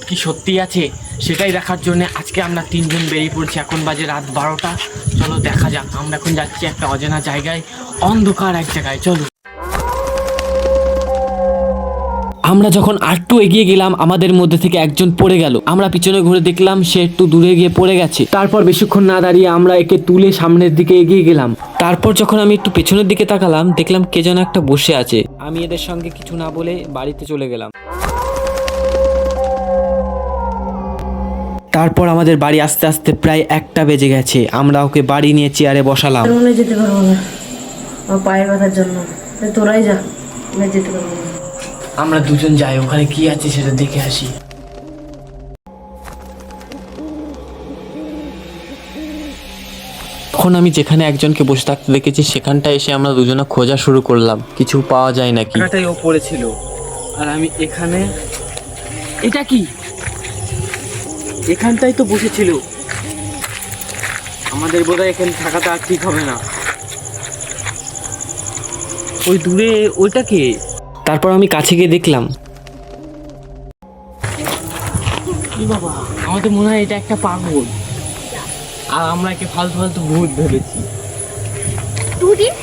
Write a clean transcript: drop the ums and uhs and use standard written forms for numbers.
কি সত্যি আছে সেটাই দেখার জন্য আজকে আমরা তিনজন বেরিয়ে পড়ছি। এখন বাজে রাত 12টা। চলো দেখা যাক। আমরা এখন যাচ্ছি একটা অজানা জায়গায়, অন্ধকার এক জায়গায়। চলো। আমরা যখন আরেকটু এগিয়ে গেলাম আমাদের মধ্যে থেকে একজন পড়ে গেল। আমরা পিছনে ঘুরে দেখলাম সে একটু দূরে গিয়ে পড়ে গেছে। তারপর বেশিক্ষণ না দাঁড়িয়ে আমরা একে তুলে সামনের দিকে এগিয়ে গেলাম। তারপর যখন আমি একটু পেছনের দিকে তাকালাম দেখলাম কে যেন একটা বসে আছে। আমি এদের সঙ্গে কিছু না বলে বাড়িতে চলে গেলাম। তারপর আমাদের বাড়ি আস্তে আস্তে প্রায় 1টা বেজে গেছে। আমরা ওকে বাড়ি নিয়ে চেয়ারে বসালাম। মনে যেতে পারবো না আমার পায়ের ব্যথার জন্য। তোরাই যা, আমি যেতে পারবো না। আমরা দুজন যাই, ওখানে কি আছে সেটা দেখে আসি। তখন আমি যেখানে একজনকে বসে থাকতে দেখেছি সেখানটায় এসে আমরা দুজনে খোঁজা শুরু করলাম, কিছু পাওয়া যায় নাকি। এটাই ও পড়েছিল আর আমি এখানে। এটা কি? এখানটাই তো বসেছিল। আমাদের বোধহয় এখানে থাকাটা আর ঠিক হবে না। ওই দূরে ওইটা কে? তারপর আমি কাছে গিয়ে দেখলাম, কি বাবা, আমাদের মনে হয় এটা একটা পাগল আর আমরা একে ফালতু ফালতু ভূত ভেবেছি। দুদিন